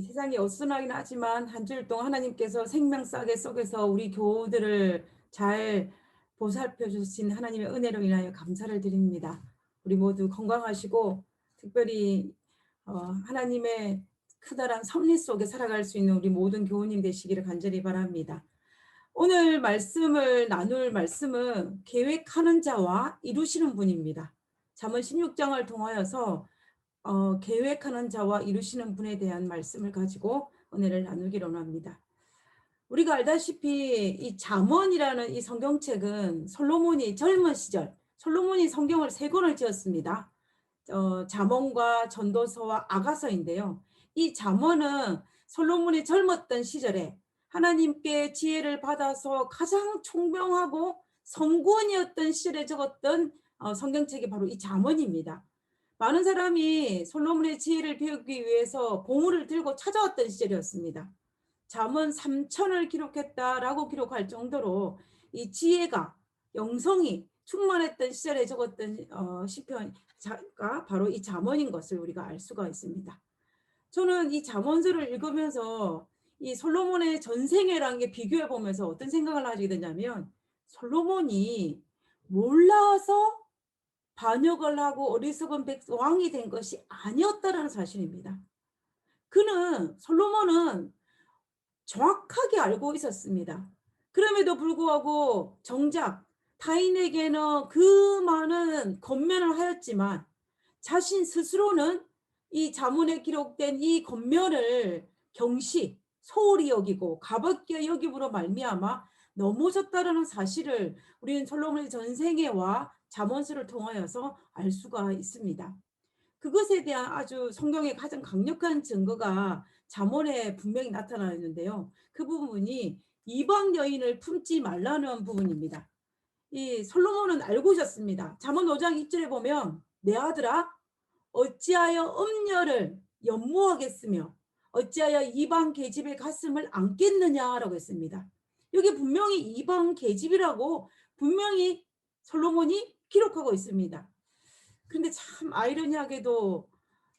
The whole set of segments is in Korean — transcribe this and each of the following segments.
이 세상이 어수선하긴 하지만 한 주일 동안 하나님께서 생명싸개 속에서 우리 교우들을 잘 보살펴 주신 하나님의 은혜로 인하여 감사를 드립니다. 우리 모두 건강하시고 특별히 하나님의 크다란 섭리 속에 살아갈 수 있는 우리 모든 교우님 되시기를 간절히 바랍니다. 오늘 나눌 말씀은 계획하는 자와 이루시는 분입니다. 잠언 16장을 통하여서 계획하는 자와 이루시는 분에 대한 말씀을 가지고 은혜를 나누기로 합니다. 우리가 알다시피 이 잠언이라는 이 성경책은 솔로몬이 젊은 시절, 솔로몬이 성경을 3권을 지었습니다. 잠언과 전도서와 아가서인데요. 이 잠언은 솔로몬이 젊었던 시절에 하나님께 지혜를 받아서 가장 총명하고 성군이었던 시절에 적었던 성경책이 바로 이 잠언입니다. 많은 사람이 솔로몬의 지혜를 배우기 위해서 보물을 들고 찾아왔던 시절이었습니다. 잠언 3천을 기록했다라고 기록할 정도로 이 지혜가 영성이 충만했던 시절에 적었던 시편가 바로 이 잠언인 것을 우리가 알 수가 있습니다. 저는 이 잠언서를 읽으면서 이 솔로몬의 전생애라는 게 비교해 보면서 어떤 생각을 하게 되냐면 솔로몬이 몰라서 반역을 하고 어리석은 왕이 된 것이 아니었다라는 사실입니다. 솔로몬은 정확하게 알고 있었습니다. 그럼에도 불구하고 정작 타인에게는 그 많은 권면을 하였지만 자신 스스로는 이 잠언에 기록된 이 권면을 경시, 소홀히 여기고 가볍게 여김으로 말미암아 넘어졌다라는 사실을 우리는 솔로몬의 전생애와 잠언서를 통하여서 알 수가 있습니다. 그것에 대한 아주 성경의 가장 강력한 증거가 잠언에 분명히 나타나 있는데요. 그 부분이 이방 여인을 품지 말라는 부분입니다. 이 솔로몬은 알고 있었습니다. 잠언 5장 1절에 보면 내 아들아 어찌하여 음녀를 연모하겠으며 어찌하여 이방 계집의 가슴을 안겠느냐라고 했습니다. 여기 분명히 이방 계집이라고 분명히 솔로몬이 기록하고 있습니다. 그런데 참 아이러니하게도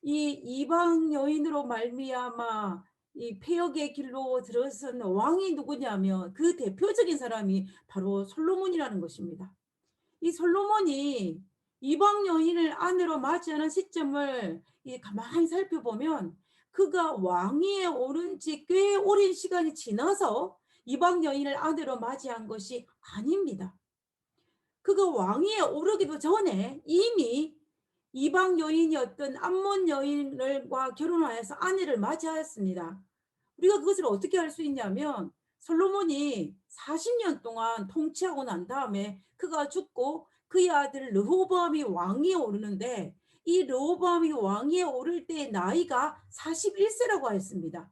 이 이방 여인으로 말미암아 이 폐역의 길로 들어선 왕이 누구냐면 그 대표적인 사람이 바로 솔로몬이라는 것입니다. 이 솔로몬이 이방 여인을 아내로 맞이하는 시점을 가만히 살펴보면 그가 왕위에 오른 지 꽤 오랜 시간이 지나서 이방 여인을 아내로 맞이한 것이 아닙니다. 그가 왕위에 오르기도 전에 이미 이방 여인이었던 암몬 여인과 결혼하여서 아내를 맞이하였습니다. 우리가 그것을 어떻게 알 수 있냐면 솔로몬이 40년 동안 통치하고 난 다음에 그가 죽고 그의 아들 르호보암이 왕위에 오르는데 이 르호보암이 왕위에 오를 때의 나이가 41세라고 하였습니다.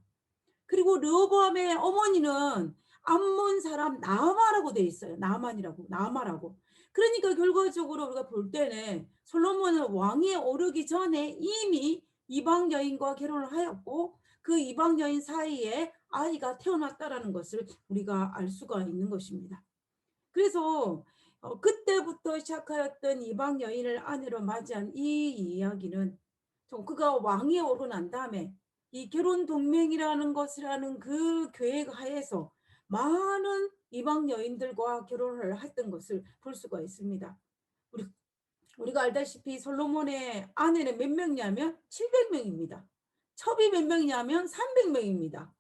그리고 르호보암의 어머니는 암몬 사람 나아마라고 되어 있어요. 나아마라고. 그러니까 결과적으로 우리가 볼 때는 솔로몬은 왕위에 오르기 전에 이미 이방 여인과 결혼을 하였고 그 이방 여인 사이에 아이가 태어났다라는 것을 우리가 알 수가 있는 것입니다. 그래서 그때부터 시작하였던 이방 여인을 아내로 맞이한 이 이야기는 그가 왕위에 오르고 난 다음에 이 결혼 동맹이라는 것이라는 그 계획 하에서 많은 이방 여인들과 결혼을 했던 것을 볼 수가 있습니다. 우리가 알다시피 솔로몬의 아내는 몇 명이냐면 700명입니다. 첩이 몇 명이냐면 300명입니다.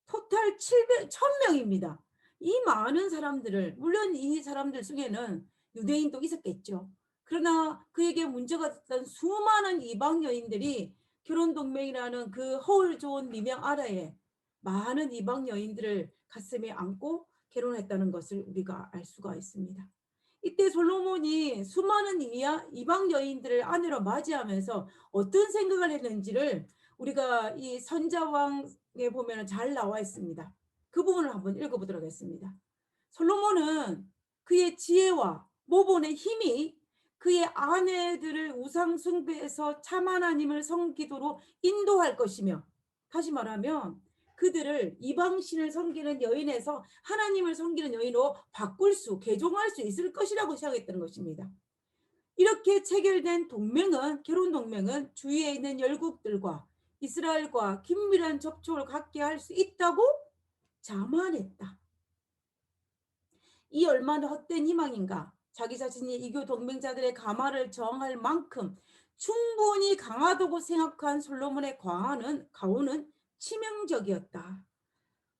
토탈 1000명입니다. 이 많은 사람들을, 물론 이 사람들 속에는 유대인도 있었겠죠. 그러나 그에게 문제가 됐던 수많은 이방 여인들이 결혼동맹이라는 그 허울 좋은 미명 아래에 많은 이방 여인들을 가슴에 안고 결혼했다는 것을 우리가 알 수가 있습니다. 이때 솔로몬이 수많은 이방 여인들을 아내로 맞이하면서 어떤 생각을 했는지를 우리가 이 선자왕에 보면 잘 나와 있습니다. 그 부분을 한번 읽어보도록 하겠습니다. 솔로몬은 그의 지혜와 모본의 힘이 그의 아내들을 우상 숭배에서 참 하나님을 섬기도록 인도할 것이며, 다시 말하면 그들을 이방신을 섬기는 여인에서 하나님을 섬기는 여인으로 개종할 수 있을 것이라고 생각했던 것입니다. 이렇게 체결된 결혼 동맹은 주위에 있는 열국들과 이스라엘과 긴밀한 접촉을 갖게 할 수 있다고 자만했다. 이 얼마나 헛된 희망인가. 자기 자신이 이교 동맹자들의 가마를 저항할 만큼 충분히 강하다고 생각한 솔로몬의 가오는 치명적이었다.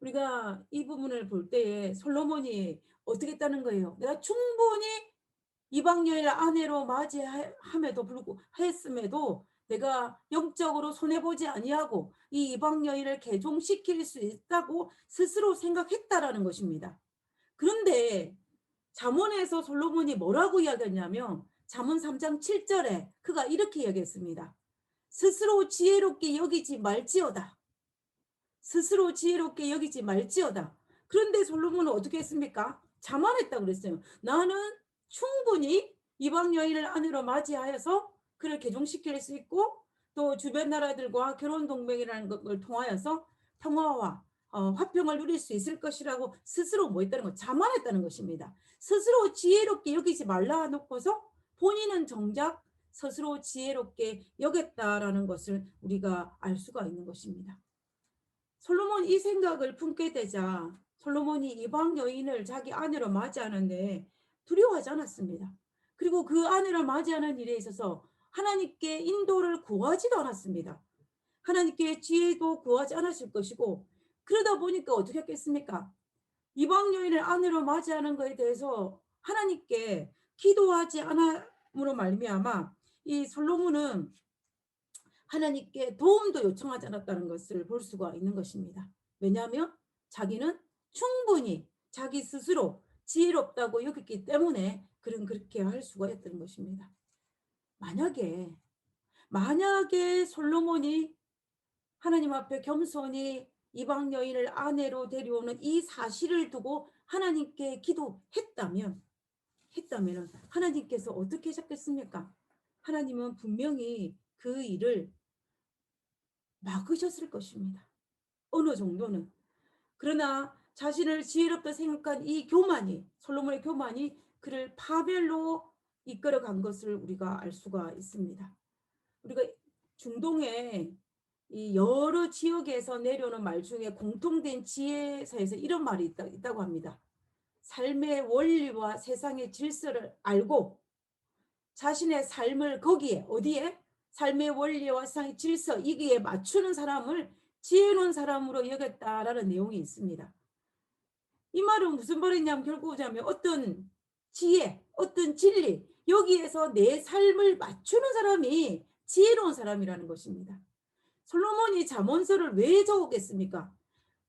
우리가 이 부분을 볼 때에 솔로몬이 어떻게 했다는 거예요. 내가 충분히 이방 여인을 아내로 맞이함에도 불구했음에도 내가 영적으로 손해보지 아니하고 이 이방 여인을 개종시킬 수 있다고 스스로 생각했다라는 것입니다. 그런데 잠언에서 솔로몬이 뭐라고 이야기했냐면 잠언 3장 7절에 그가 이렇게 이야기했습니다. 스스로 지혜롭게 여기지 말지어다. 스스로 지혜롭게 여기지 말지어다. 그런데 솔로몬은 어떻게 했습니까? 자만했다고 그랬어요. 나는 충분히 이방 여인을 아내로 맞이하여서 그를 개종시킬 수 있고 또 주변 나라들과 결혼 동맹이라는 걸 통하여서 평화와 화평을 누릴 수 있을 것이라고 스스로 뭐 했다는 거 자만했다는 것입니다. 스스로 지혜롭게 여기지 말라 놓고서 본인은 정작 스스로 지혜롭게 여겼다라는 것을 우리가 알 수가 있는 것입니다. 솔로몬 이 생각을 품게 되자 솔로몬이 이방 여인을 자기 아내로 맞이하는데 두려워하지 않았습니다. 그리고 그 아내를 맞이하는 일에 있어서 하나님께 인도를 구하지도 않았습니다. 하나님께 지혜도 구하지 않았을 것이고 그러다 보니까 어떻게 했겠습니까? 이방 여인을 아내로 맞이하는 것에 대해서 하나님께 기도하지 않음으로 말미암아 이 솔로몬은 하나님께 도움도 요청하지 않았다는 것을 볼 수가 있는 것입니다. 왜냐하면 자기는 충분히 자기 스스로 지혜롭다고 여겼기 때문에 그렇게 할 수가 있다는 것입니다. 만약에 솔로몬이 하나님 앞에 겸손히 이방 여인을 아내로 데려오는 이 사실을 두고 하나님께 기도했다면 하나님께서 어떻게 하셨겠습니까? 하나님은 분명히 그 일을 막으셨을 것입니다. 어느 정도는. 그러나 자신을 지혜롭다 생각한 이 솔로몬의 교만이 그를 파멸로 이끌어간 것을 우리가 알 수가 있습니다. 우리가 중동의 이 여러 지역에서 내려오는 말 중에 공통된 지혜서에서 이런 말이 있다고 합니다. 삶의 원리와 세상의 질서를 알고 자신의 삶을 거기에 어디에? 삶의 원리와 세상의 질서 이기에 맞추는 사람을 지혜로운 사람으로 여겼다라는 내용이 있습니다. 이 말은 무슨 말이냐면 결국 어떤 지혜, 어떤 진리 여기에서 내 삶을 맞추는 사람이 지혜로운 사람이라는 것입니다. 솔로몬이 잠언서를 왜 적었겠습니까?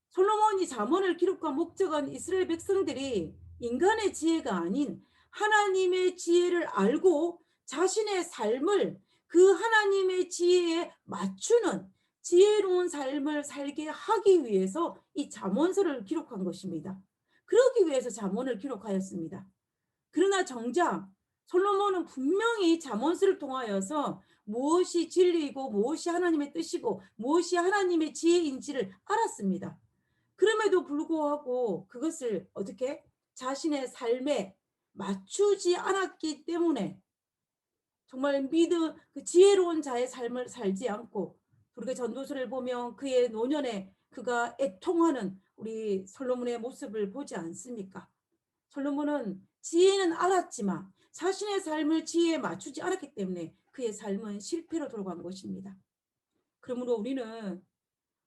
솔로몬이 잠언을 기록한 목적은 이스라엘 백성들이 인간의 지혜가 아닌 하나님의 지혜를 알고 자신의 삶을 그 하나님의 지혜에 맞추는 지혜로운 삶을 살게 하기 위해서 이 잠언서를 기록한 것입니다. 그러기 위해서 잠언을 기록하였습니다. 그러나 정작 솔로몬은 분명히 잠언서를 통하여서 무엇이 진리이고 무엇이 하나님의 뜻이고 무엇이 하나님의 지혜인지를 알았습니다. 그럼에도 불구하고 그것을 어떻게 자신의 삶에 맞추지 않았기 때문에 정말 그 지혜로운 자의 삶을 살지 않고 우리가 전도서를 보면 그의 노년에 그가 애통하는 우리 솔로몬의 모습을 보지 않습니까? 솔로몬은 지혜는 알았지만 자신의 삶을 지혜에 맞추지 않았기 때문에 그의 삶은 실패로 돌아간 것입니다. 그러므로 우리는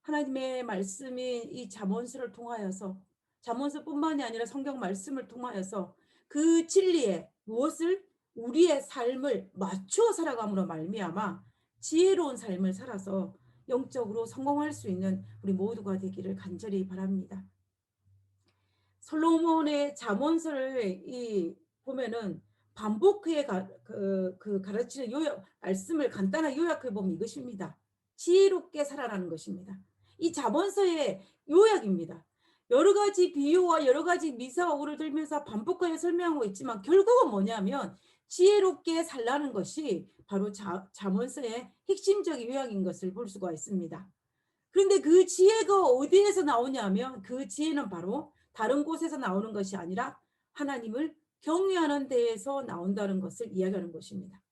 하나님의 말씀이 이 잠언서를 통하여서 잠언서뿐만이 아니라 성경 말씀을 통하여서 그 진리에 무엇을 우리의 삶을 맞추어 살아감으로 말미암아 지혜로운 삶을 살아서 영적으로 성공할 수 있는 우리 모두가 되기를 간절히 바랍니다. 솔로몬의 잠언서를 보면은 반복해 가르치는 말씀을 간단하게 요약해 보면 이것입니다. 지혜롭게 살아라는 것입니다. 이 잠언서의 요약입니다. 여러 가지 비유와 여러 가지 미사어를 들면서 반복하여 설명하고 있지만 결국은 뭐냐면 지혜롭게 살라는 것이 바로 잠언서의 핵심적인 요약인 것을 볼 수가 있습니다. 그런데 그 지혜가 어디에서 나오냐면 그 지혜는 바로 다른 곳에서 나오는 것이 아니라 하나님을 경외하는 데에서 나온다는 것을 이야기하는 것입니다.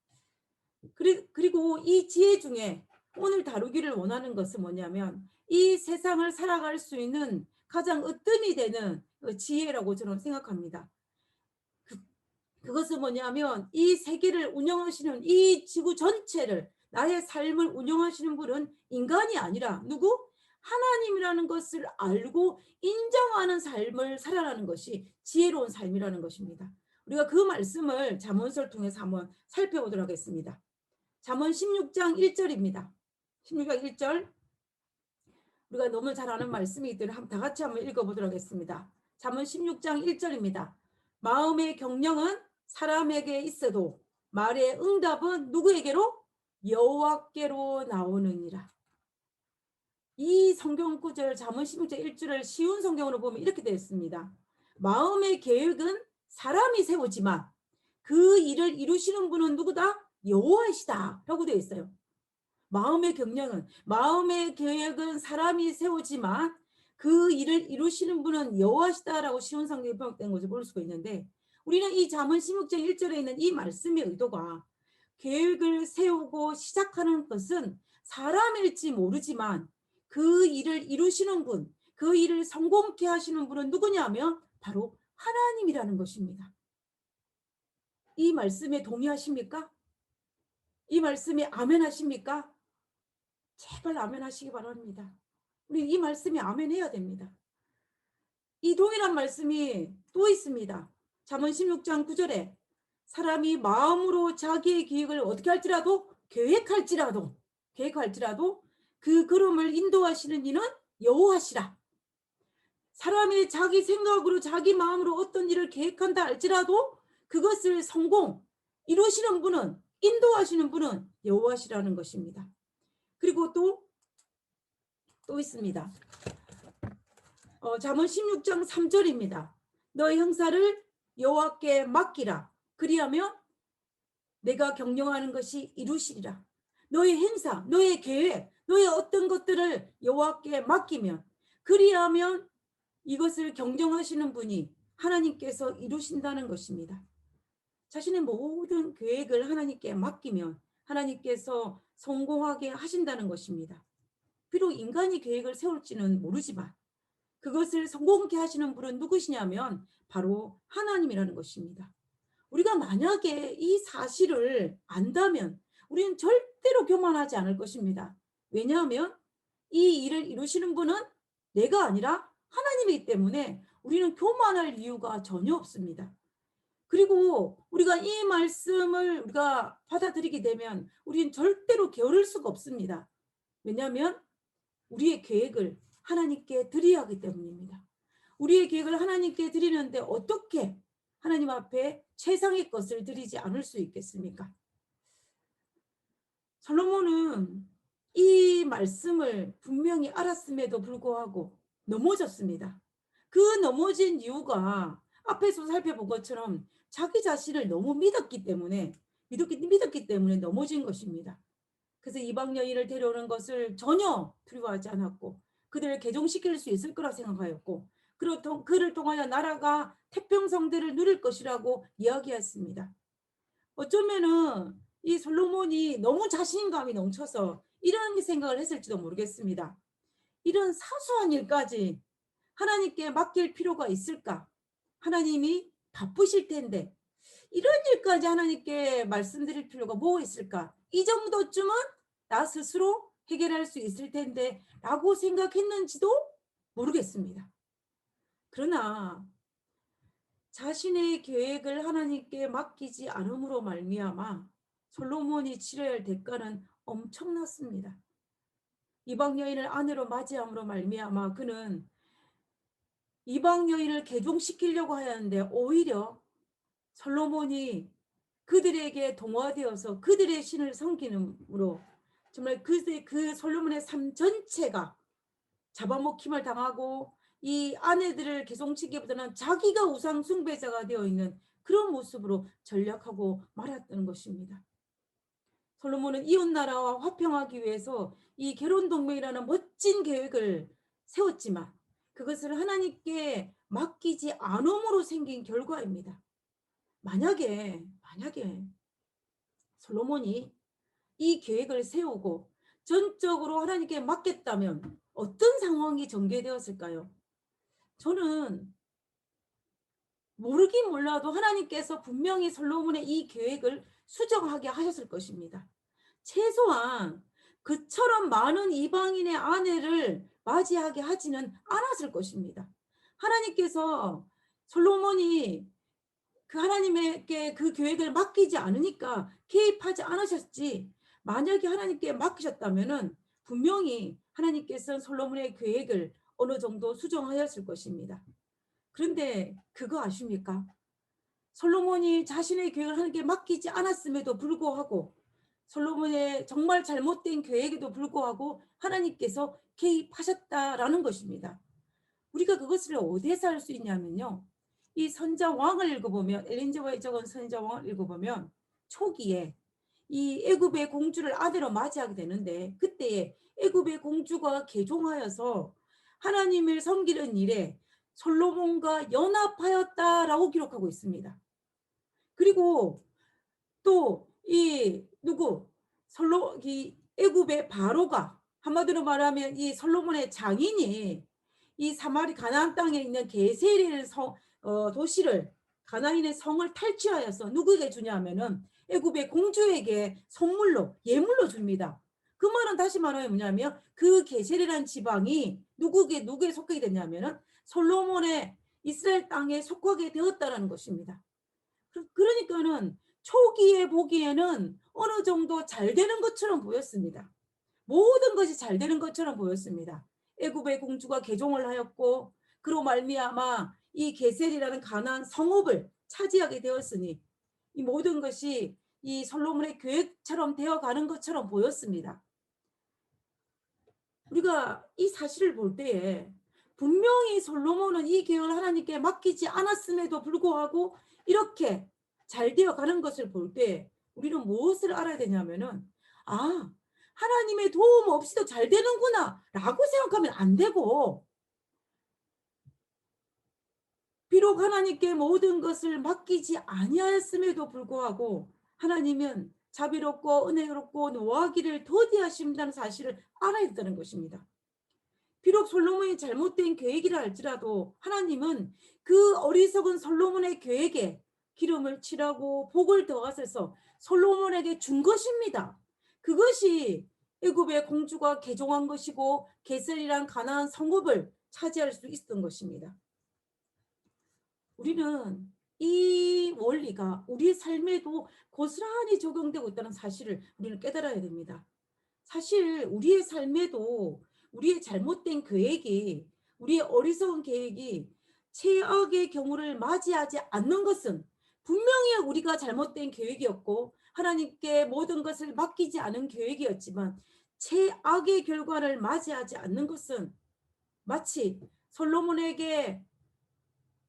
그리고 이 지혜 중에 오늘 다루기를 원하는 것은 뭐냐면 이 세상을 살아갈 수 있는 가장 으뜸이 되는 지혜라고 저는 생각합니다. 그것은 뭐냐면 이 세계를 운영하시는 이 지구 전체를 나의 삶을 운영하시는 분은 인간이 아니라 누구? 하나님이라는 것을 알고 인정하는 삶을 살아가는 것이 지혜로운 삶이라는 것입니다. 우리가 그 말씀을 잠언서를 통해서 한번 살펴보도록 하겠습니다. 잠언 16장 1절입니다. 16장 1절 우리가 너무 잘 아는 말씀이기 때문에 다 같이 한번 읽어보도록 하겠습니다. 잠언 16장 1절입니다. 마음의 경영은 사람에게 있어도 말의 응답은 누구에게로? 여호와께로 나오느니라. 이 성경 구절 잠언 16장 1절을 쉬운 성경으로 보면 이렇게 되어 있습니다. 마음의 계획은 사람이 세우지만 그 일을 이루시는 분은 누구다? 여호와이시다 라고 되어 있어요. 마음의 계획은 사람이 세우지만 그 일을 이루시는 분은 여호와시다라고 쉬운 성경에 번역된 것을 볼 수가 있는데 우리는 이 잠언 16장 1절에 있는 이 말씀의 의도가 계획을 세우고 시작하는 것은 사람일지 모르지만 그 일을 이루시는 분, 그 일을 성공케 하시는 분은 누구냐면 바로 하나님이라는 것입니다. 이 말씀에 동의하십니까? 이 말씀에 아멘 하십니까? 제발 아멘 하시기 바랍니다. 우리 이 말씀에 아멘 해야 됩니다. 이 동일한 말씀이 또 있습니다. 잠언 16장 9절에 사람이 마음으로 자기의 계획을 어떻게 할지라도 계획할지라도 그 걸음을 인도하시는 이는 여호와시라. 사람이 자기 생각으로 자기 마음으로 어떤 일을 계획한다 할지라도 그것을 이루시는 분은 인도하시는 분은 여호와시라는 것입니다. 그리고 또 있습니다. 잠언 16장 3절입니다. 너의 형사를 여호와께 맡기라. 그리하면 내가 경영하는 것이 이루시리라. 너의 행사, 너의 계획, 너의 어떤 것들을 여호와께 맡기면 그리하면 이것을 경영하시는 분이 하나님께서 이루신다는 것입니다. 자신의 모든 계획을 하나님께 맡기면 하나님께서 성공하게 하신다는 것입니다. 비록 인간이 계획을 세울지는 모르지만 그것을 성공케 하시는 분은 누구시냐면 바로 하나님이라는 것입니다. 우리가 만약에 이 사실을 안다면 우리는 절대로 교만하지 않을 것입니다. 왜냐하면 이 일을 이루시는 분은 내가 아니라 하나님이기 때문에 우리는 교만할 이유가 전혀 없습니다. 그리고 우리가 이 말씀을 우리가 받아들이게 되면 우리는 절대로 게으를 수가 없습니다. 왜냐하면 우리의 계획을 하나님께 드려야 하기 때문입니다. 우리의 계획을 하나님께 드리는데 어떻게 하나님 앞에 최상의 것을 드리지 않을 수 있겠습니까? 솔로몬은 이 말씀을 분명히 알았음에도 불구하고 넘어졌습니다. 그 넘어진 이유가 앞에서 살펴본 것처럼 자기 자신을 너무 믿었기 때문에 넘어진 것입니다. 그래서 이방 여인을 데려오는 것을 전혀 두려워하지 않았고 그들을 개종시킬 수 있을 거라 생각하였고 그리고 그를 통하여 나라가 태평성대를 누릴 것이라고 이야기했습니다. 어쩌면은 이 솔로몬이 너무 자신감이 넘쳐서 이런 생각을 했을지도 모르겠습니다. 이런 사소한 일까지 하나님께 맡길 필요가 있을까? 하나님이 바쁘실 텐데 이런 일까지 하나님께 말씀드릴 필요가 뭐 있을까? 이 정도쯤은 나 스스로 해결할 수 있을 텐데 라고 생각했는지도 모르겠습니다. 그러나 자신의 계획을 하나님께 맡기지 않음으로 말미암아 솔로몬이 치러야 할 대가는 엄청났습니다. 이방 여인을 아내로 맞이함으로 말미암아 그는 이방 여인을 개종시키려고 하였는데 오히려 솔로몬이 그들에게 동화되어서 그들의 신을 섬기므로 정말 그 솔로몬의 삶 전체가 잡아먹힘을 당하고 이 아내들을 개종시키기보다는 자기가 우상 숭배자가 되어 있는 그런 모습으로 전락하고 말았던 것입니다. 솔로몬은 이웃나라와 화평하기 위해서 이 결혼동맹이라는 멋진 계획을 세웠지만 그것을 하나님께 맡기지 않음으로 생긴 결과입니다. 만약에 솔로몬이 이 계획을 세우고 전적으로 하나님께 맡겼다면 어떤 상황이 전개되었을까요? 저는 모르긴 몰라도 하나님께서 분명히 솔로몬의 이 계획을 수정하게 하셨을 것입니다. 최소한 그처럼 많은 이방인의 아내를 맞이하게 하지는 않았을 것입니다. 하나님께서 솔로몬이 그 하나님에게 그 계획을 맡기지 않으니까 개입하지 않으셨지, 만약에 하나님께 맡기셨다면은 분명히 하나님께서는 솔로몬의 계획을 어느 정도 수정하였을 것입니다. 그런데 그거 아십니까? 솔로몬이 자신의 계획을 하나님께 맡기지 않았음에도 불구하고, 솔로몬의 정말 잘못된 계획에도 불구하고 하나님께서 개입하셨다라는 것입니다. 우리가 그것을 어디에서 알 수 있냐면요, 이 선자왕을 읽어보면, 엘렌 지 화이트 적은 선자왕을 읽어보면 초기에 이 애굽의 공주를 아내로 맞이하게 되는데, 그때에 애굽의 공주가 개종하여서 하나님을 섬기는 일에 솔로몬과 연합하였다라고 기록하고 있습니다. 그리고 또 이 누구 이 애굽의 바로가, 한마디로 말하면 이 솔로몬의 장인이 이 사마리 가나안 땅에 있는 게셀이라는 도시를, 가나안의 성을 탈취하여서 누구에게 주냐면은 애굽의 공주에게 선물로, 예물로 줍니다. 그 말은 다시 말하면 뭐냐면 그 게셀이라는 지방이 누구에 속하게 됐냐면은 솔로몬의 이스라엘 땅에 속하게 되었다라는 것입니다. 그러니까는 초기에 보기에는 어느 정도 잘 되는 것처럼 보였습니다. 모든 것이 잘 되는 것처럼 보였습니다. 애굽의 공주가 개종을 하였고, 그로 말미암아 이 게셀이라는 가나안 성읍을 차지하게 되었으니 이 모든 것이 이 솔로몬의 계획처럼 되어가는 것처럼 보였습니다. 우리가 이 사실을 볼 때에 분명히 솔로몬은 이 계획을 하나님께 맡기지 않았음에도 불구하고 이렇게 잘 되어가는 것을 볼 때 우리는 무엇을 알아야 되냐면은, 아, 하나님의 도움 없이도 잘 되는구나 라고 생각하면 안 되고, 비록 하나님께 모든 것을 맡기지 아니하였음에도 불구하고 하나님은 자비롭고 은혜롭고 노하기를 더디하신다는 사실을 알아야 된다는 것입니다. 비록 솔로몬이 잘못된 계획이라 할지라도 하나님은 그 어리석은 솔로몬의 계획에 기름을 칠하고 복을 더하셔서 솔로몬에게 준 것입니다. 그것이 애굽의 공주가 개종한 것이고 게셀이란 가나안 성읍을 차지할 수 있었던 것입니다. 우리는 이 원리가 우리의 삶에도 고스란히 적용되고 있다는 사실을 우리는 깨달아야 됩니다. 사실 우리의 삶에도 우리의 잘못된 계획이, 우리의 어리석은 계획이 최악의 경우를 맞이하지 않는 것은 분명히 우리가 잘못된 계획이었고 하나님께 모든 것을 맡기지 않은 계획이었지만, 최악의 결과를 맞이하지 않는 것은 마치 솔로몬에게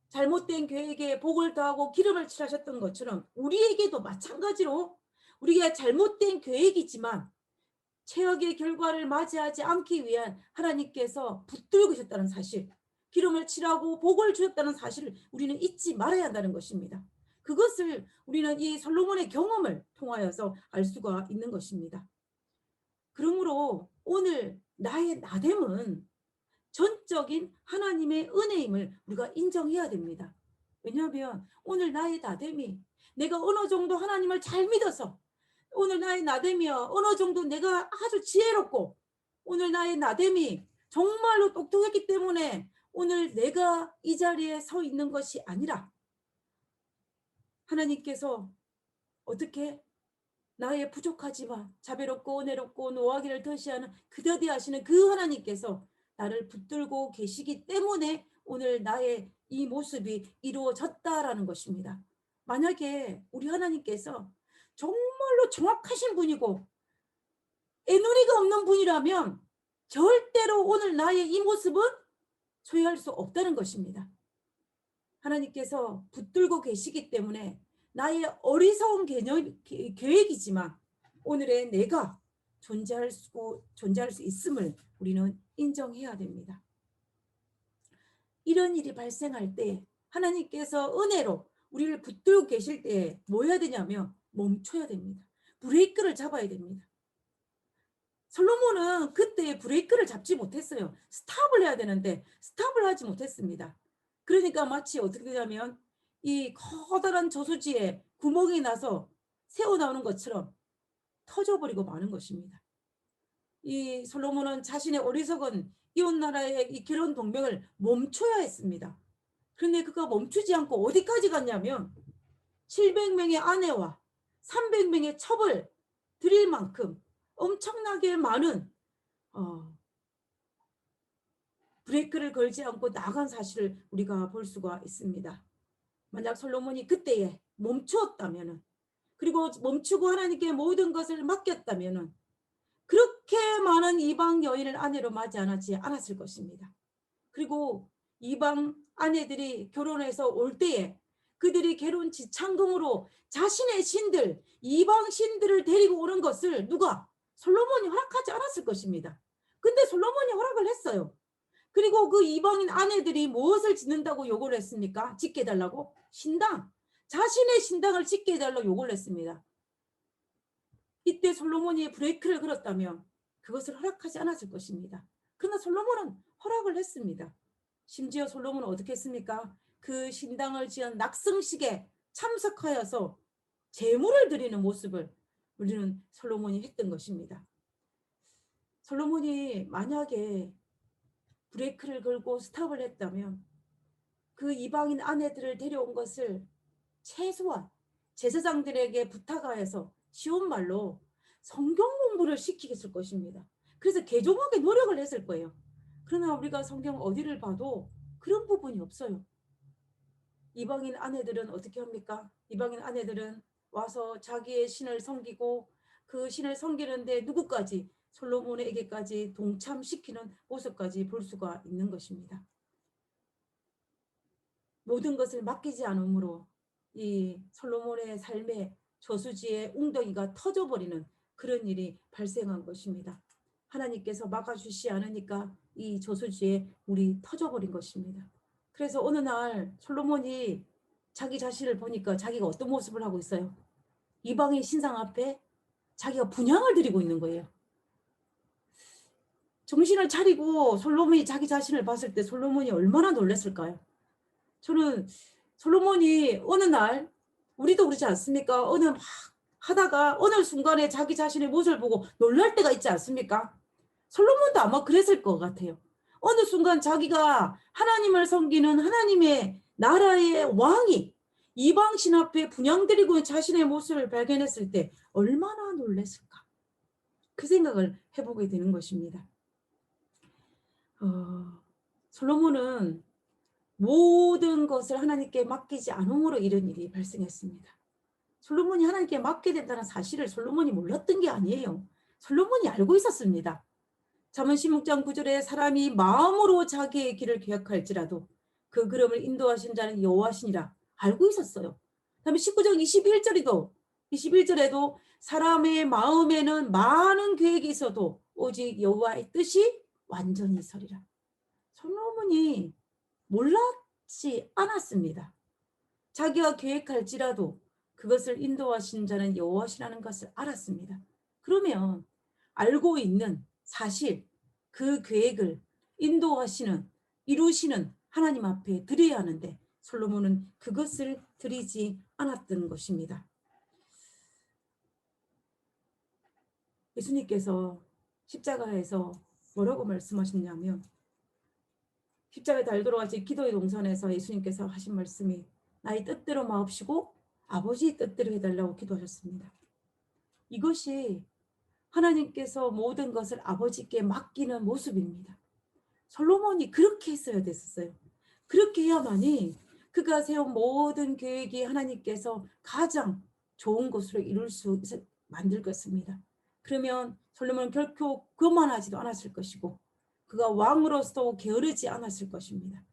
잘못된 계획에 복을 더하고 기름을 칠하셨던 것처럼 우리에게도 마찬가지로 우리가 잘못된 계획이지만 최악의 결과를 맞이하지 않기 위한 하나님께서 붙들고 계셨다는 사실, 기름을 칠하고 복을 주셨다는 사실을 우리는 잊지 말아야 한다는 것입니다. 그것을 우리는 이 솔로몬의 경험을 통하여서 알 수가 있는 것입니다. 그러므로 오늘 나의 나됨은 전적인 하나님의 은혜임을 우리가 인정해야 됩니다. 왜냐하면 오늘 나의 나됨이 내가 어느 정도 하나님을 잘 믿어서, 오늘 나의 나됨이 어느 정도 내가 아주 지혜롭고, 오늘 나의 나됨이 정말로 똑똑했기 때문에 오늘 내가 이 자리에 서 있는 것이 아니라, 하나님께서 어떻게 나의 부족하지만 자비롭고 은혜롭고 노하기를 더시하는 그더디하시는 그 하나님께서 나를 붙들고 계시기 때문에 오늘 나의 이 모습이 이루어졌다라는 것입니다. 만약에 우리 하나님께서 정말로 정확하신 분이고 애누리가 없는 분이라면 절대로 오늘 나의 이 모습은 소유할 수 없다는 것입니다. 하나님께서 붙들고 계시기 때문에 나의 어리석은 계획이지만 오늘의 내가 존재할 수 있음을 우리는 인정해야 됩니다. 이런 일이 발생할 때 하나님께서 은혜로 우리를 붙들고 계실 때 뭐 해야 되냐면 멈춰야 됩니다. 브레이크를 잡아야 됩니다. 솔로몬은 그때 브레이크를 잡지 못했어요. 스탑을 해야 되는데 스탑을 하지 못했습니다. 그러니까 마치 어떻게 되냐면 이 커다란 저수지에 구멍이 나서 새어 나오는 것처럼 터져버리고 마는 것입니다. 이 솔로몬은 자신의 어리석은 이웃나라의 이 결혼 동맹을 멈춰야 했습니다. 그런데 그가 멈추지 않고 어디까지 갔냐면 700명의 아내와 300명의 첩을 드릴 만큼 엄청나게 많은 브레이크를 걸지 않고 나간 사실을 우리가 볼 수가 있습니다. 만약 솔로몬이 그때에 멈추었다면, 그리고 멈추고 하나님께 모든 것을 맡겼다면 그렇게 많은 이방 여인을 아내로 맞이하지 않았을 것입니다. 그리고 이방 아내들이 결혼해서 올 때에 그들이 결혼 지창금으로 자신의 신들, 이방 신들을 데리고 오는 것을 누가? 솔로몬이 허락하지 않았을 것입니다. 근데 솔로몬이 허락을 했어요. 그리고 그 이방인 아내들이 무엇을 짓는다고 요구를 했습니까? 짓게 해달라고? 신당. 자신의 신당을 짓게 해달라고 요구를 했습니다. 이때 솔로몬이 브레이크를 걸었다면 그것을 허락하지 않았을 것입니다. 그러나 솔로몬은 허락을 했습니다. 심지어 솔로몬은 어떻게 했습니까? 그 신당을 지은 낙성식에 참석하여서 제물을 드리는 모습을 우리는 솔로몬이 했던 것입니다. 솔로몬이 만약에 브레이크를 걸고 스탑을 했다면 그 이방인 아내들을 데려온 것을 최소한 제사장들에게 부탁하여서 쉬운 말로 성경 공부를 시키겠을 것입니다. 그래서 개종하게 노력을 했을 거예요. 그러나 우리가 성경 어디를 봐도 그런 부분이 없어요. 이방인 아내들은 어떻게 합니까? 이방인 아내들은 와서 자기의 신을 섬기고 그 신을 섬기는데 누구까지? 솔로몬에게까지 동참시키는 모습까지 볼 수가 있는 것입니다. 모든 것을 맡기지 않으므로 이 솔로몬의 삶의 저수지의 웅덩이가 터져버리는 그런 일이 발생한 것입니다. 하나님께서 막아주시 않으니까 이 저수지에 물이 터져버린 것입니다. 그래서 어느 날 솔로몬이 자기 자신을 보니까 자기가 어떤 모습을 하고 있어요? 이방인 신상 앞에 자기가 분향을 드리고 있는 거예요. 정신을 차리고 솔로몬이 자기 자신을 봤을 때 솔로몬이 얼마나 놀랐을까요? 저는 솔로몬이 어느 날, 우리도 그렇지 않습니까? 어느 막 하다가 어느 순간에 자기 자신의 모습을 보고 놀랄 때가 있지 않습니까? 솔로몬도 아마 그랬을 것 같아요. 어느 순간 자기가 하나님을 섬기는 하나님의 나라의 왕이 이방신 앞에 분향드리고 자신의 모습을 발견했을 때 얼마나 놀랐을까? 그 생각을 해보게 되는 것입니다. 솔로몬은 모든 것을 하나님께 맡기지 않음으로 이런 일이 발생했습니다. 솔로몬이 하나님께 맡게 된다는 사실을 솔로몬이 몰랐던 게 아니에요. 솔로몬이 알고 있었습니다. 잠언 16장 9절에 사람이 마음으로 자기의 길을 계획할지라도 그 걸음을 인도하신 자는 여호와시니라 알고 있었어요. 그다음에 19장 21절에도 사람의 마음에는 많은 계획이 있어도 오직 여호와의 뜻이 완전히 서리라. 솔로몬이 몰랐지 않았습니다. 자기가 계획할지라도 그것을 인도하신 자는 여호와시라는 것을 알았습니다. 그러면 알고 있는 사실, 그 계획을 인도하시는, 이루시는 하나님 앞에 드려야 하는데 솔로몬은 그것을 드리지 않았던 것입니다. 예수님께서 십자가에서 뭐라고 말씀하셨냐면 십자가에 달도록 하시 기도의 동산에서 예수님께서 하신 말씀이 나의 뜻대로 마옵시고 아버지의 뜻대로 해달라고 기도하셨습니다. 이것이 하나님께서 모든 것을 아버지께 맡기는 모습입니다. 솔로몬이 그렇게 했어야 됐었어요. 그렇게 해야만이 그가 세운 모든 계획이 하나님께서 가장 좋은 것으로 이룰 수 만들 것입니다. 그러면 솔로몬은 결코 교만하지도 않았을 것이고 그가 왕으로서 게으르지 않았을 것입니다.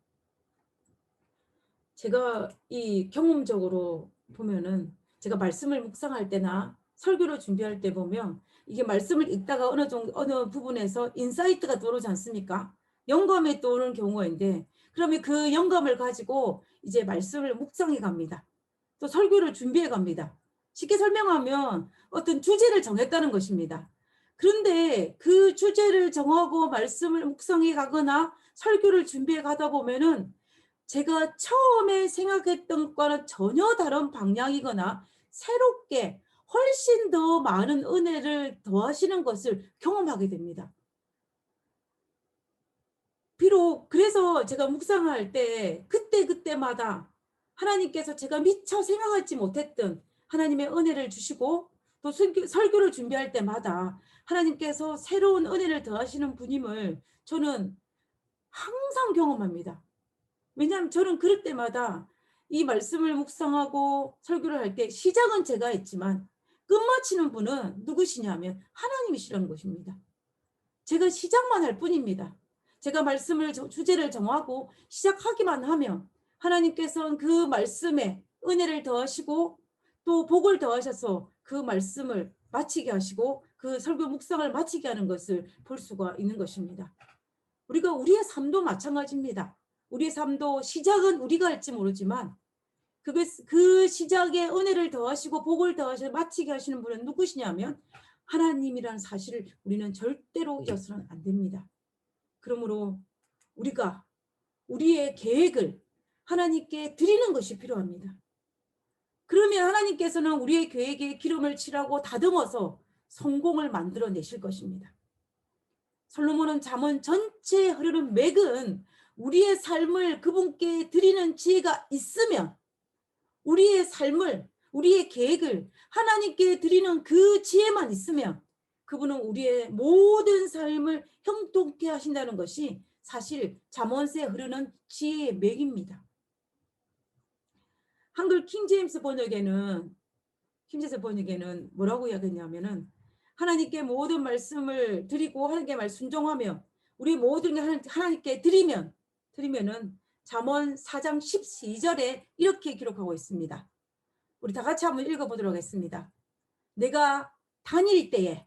제가 이 경험적으로 보면은 제가 말씀을 묵상할 때나 설교를 준비할 때 보면 이게 말씀을 읽다가 어느 부분에서 인사이트가 들어오지 않습니까? 영감이 떠오르는 경우가 있는데 그러면 그 영감을 가지고 이제 말씀을 묵상해 갑니다. 또 설교를 준비해 갑니다. 쉽게 설명하면 어떤 주제를 정했다는 것입니다. 그런데 그 주제를 정하고 말씀을 묵상해 가거나 설교를 준비해 가다 보면은 제가 처음에 생각했던 것과는 전혀 다른 방향이거나 새롭게 훨씬 더 많은 은혜를 더하시는 것을 경험하게 됩니다. 비록 그래서 제가 묵상할 때 그때그때마다 하나님께서 제가 미처 생각하지 못했던 하나님의 은혜를 주시고 또 설교를 준비할 때마다 하나님께서 새로운 은혜를 더하시는 분임을 저는 항상 경험합니다. 왜냐하면 저는 그럴 때마다 이 말씀을 묵상하고 설교를 할 때 시작은 제가 했지만 끝마치는 분은 누구시냐면 하나님이시라는 것입니다. 제가 시작만 할 뿐입니다. 제가 말씀을 주제를 정하고 시작하기만 하면 하나님께서는 그 말씀에 은혜를 더하시고 또 복을 더하셔서 그 말씀을 마치게 하시고 그 설교 묵상을 마치게 하는 것을 볼 수가 있는 것입니다. 우리가 우리의 삶도 마찬가지입니다. 우리의 삶도 시작은 우리가 할지 모르지만 그 시작에 은혜를 더하시고 복을 더하셔서 마치게 하시는 분은 누구시냐면 하나님이라는 사실을 우리는 절대로 잊어서는 안 됩니다. 그러므로 우리가 우리의 계획을 하나님께 드리는 것이 필요합니다. 그러면 하나님께서는 우리의 계획에 기름을 칠하고 다듬어서 성공을 만들어내실 것입니다. 솔로몬은 잠언 전체에 흐르는 맥은 우리의 삶을 그분께 드리는 지혜가 있으면 우리의 삶을 우리의 계획을 하나님께 드리는 그 지혜만 있으면 그분은 우리의 모든 삶을 형통케 하신다는 것이 사실 잠언서에 흐르는 지혜의 맥입니다. 한글 킹제임스 번역에는 뭐라고 이야기했냐면은 하나님께 모든 말씀을 드리고 하나님께 말 순종하며 우리 모든 게 하나님께 드리면은 잠언 4장 12절에 이렇게 기록하고 있습니다. 우리 다 같이 한번 읽어보도록 하겠습니다. 내가 다닐 때에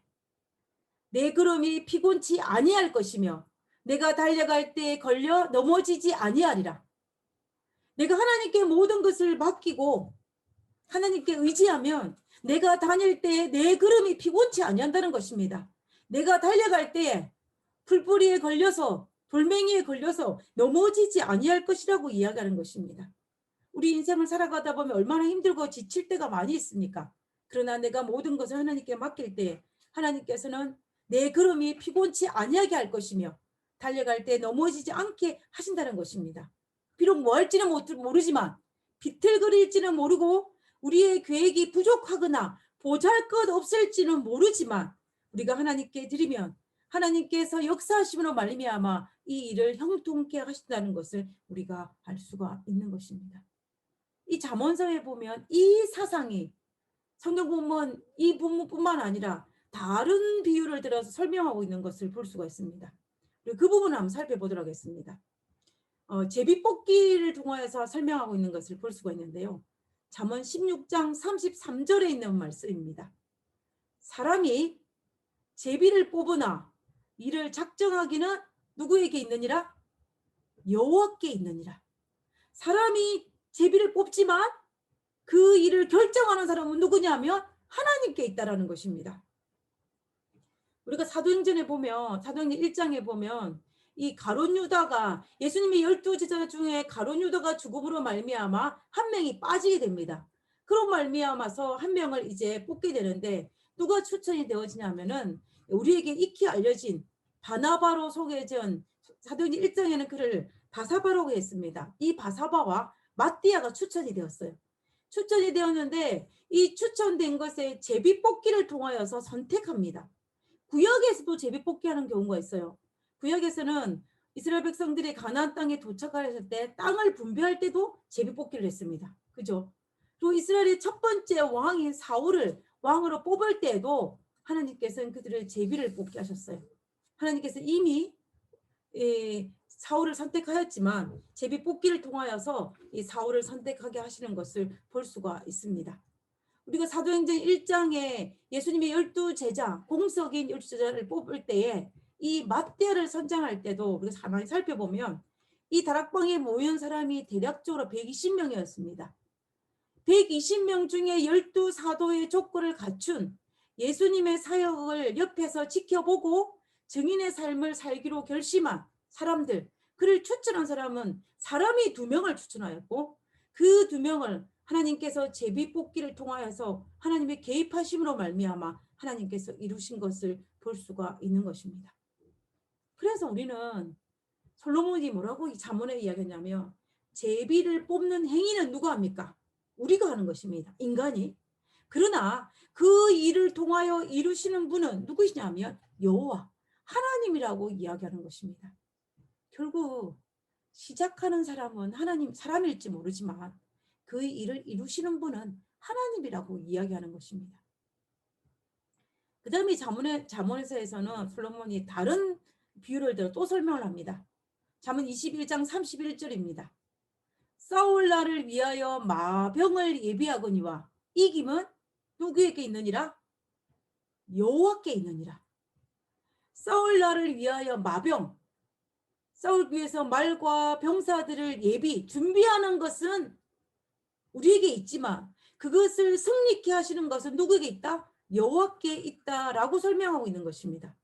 내 걸음이 피곤치 아니할 것이며 내가 달려갈 때에 걸려 넘어지지 아니하리라. 내가 하나님께 모든 것을 맡기고 하나님께 의지하면 내가 다닐 때에 내 걸음이 피곤치 아니한다는 것입니다. 내가 달려갈 때에 풀뿌리에 걸려서 돌멩이에 걸려서 넘어지지 아니할 것이라고 이야기하는 것입니다. 우리 인생을 살아가다 보면 얼마나 힘들고 지칠 때가 많이 있습니까? 그러나 내가 모든 것을 하나님께 맡길 때 하나님께서는 내 걸음이 피곤치 아니하게 할 것이며 달려갈 때 넘어지지 않게 하신다는 것입니다. 비록 뭐 할지는 모르지만 비틀거릴지는 모르고 우리의 계획이 부족하거나 보잘것 없을지는 모르지만 우리가 하나님께 드리면 하나님께서 역사하심으로 말미암아 이 일을 형통케 하신다는 것을 우리가 알 수가 있는 것입니다. 이 잠언서에 보면 이 사상이 성경 보면 이 부분뿐만 아니라 다른 비유를 들어서 설명하고 있는 것을 볼 수가 있습니다. 그 부분을 한번 살펴보도록 하겠습니다. 제비뽑기를 통해서 설명하고 있는 것을 볼 수가 있는데요. 잠언 16장 33절에 있는 말씀입니다. 사람이 제비를 뽑으나 이를 작정하기는 누구에게 있느니라? 여호와께 있느니라. 사람이 제비를 뽑지만 그 일을 결정하는 사람은 누구냐면 하나님께 있다라는 것입니다. 우리가 사도행전에 보면 사도행전 1장에 보면 이 가룟 유다가 예수님의 12제자 중에 가룟 유다가 죽음으로 말미암아 한 명이 빠지게 됩니다. 그런 말미암아서 한 명을 이제 뽑게 되는데 누가 추천이 되어지냐면은 우리에게 익히 알려진 바나바로 소개된 사도행전 1장에는 그를 바사바라고 했습니다. 이 바사바와 마띠아가 추천이 되었어요. 추천이 되었는데 이 추천된 것에 제비뽑기를 통하여서 선택합니다. 구약에서도 제비뽑기하는 경우가 있어요. 구약에서는 이스라엘 백성들이 가나안 땅에 도착했을 때 땅을 분배할 때도 제비뽑기를 했습니다. 그죠? 또 이스라엘의 첫 번째 왕인 사울을 왕으로 뽑을 때에도 하나님께서는 그들을 제비를 뽑게 하셨어요. 하나님께서 이미 사울을 선택하였지만 제비 뽑기를 통하여서 이 사울을 선택하게 하시는 것을 볼 수가 있습니다. 우리가 사도행전 1장에 예수님의 12제자, 공석인 12제자를 뽑을 때에 이 마띠아를 선정할 때도 우리가 가만히 살펴보면 이 다락방에 모인 사람이 대략적으로 120명이었습니다. 120명 중에 12사도의 조건을 갖춘 예수님의 사역을 옆에서 지켜보고 증인의 삶을 살기로 결심한 사람들, 그를 추천한 사람은 사람이 2명을 추천하였고 그 2명을 하나님께서 제비 뽑기를 통하여서 하나님의 개입하심으로 말미암아 하나님께서 이루신 것을 볼 수가 있는 것입니다. 그래서 우리는 솔로몬이 뭐라고 이 잠언에 이야기했냐면 제비를 뽑는 행위는 누가 합니까? 우리가 하는 것입니다. 인간이. 그러나 그 일을 통하여 이루시는 분은 누구시냐면 여호와 하나님이라고 이야기하는 것입니다. 결국 시작하는 사람은 하나님 사람일지 모르지만 그 일을 이루시는 분은 하나님이라고 이야기하는 것입니다. 그 다음에 잠언에서는 솔로몬이 다른 비유를 들어 또 설명을 합니다. 잠언 21장 31절입니다. 싸울 날을 위하여 마병을 예비하거니와 이김은 누구에게 있느니라? 여호와께 있느니라. 싸울 날을 위하여 마병, 싸우기 위해서 말과 병사들을 준비하는 것은 우리에게 있지만 그것을 승리케 하시는 것은 누구에게 있다? 여호와께 있다라고 설명하고 있는 것입니다.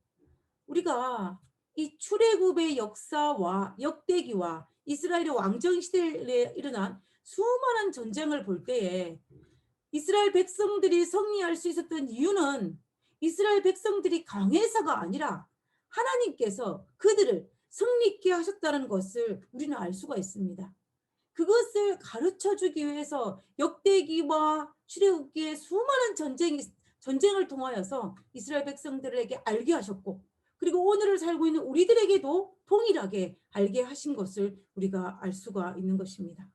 우리가 이 출애굽의 역사와 역대기와 이스라엘의 왕정 시대에 일어난 수많은 전쟁을 볼 때에 이스라엘 백성들이 승리할 수 있었던 이유는 이스라엘 백성들이 강해서가 아니라 하나님께서 그들을 승리케 하셨다는 것을 우리는 알 수가 있습니다. 그것을 가르쳐주기 위해서 역대기와 출애굽기의 수많은 전쟁을 통하여서 이스라엘 백성들에게 알게 하셨고 그리고 오늘을 살고 있는 우리들에게도 동일하게 알게 하신 것을 우리가 알 수가 있는 것입니다.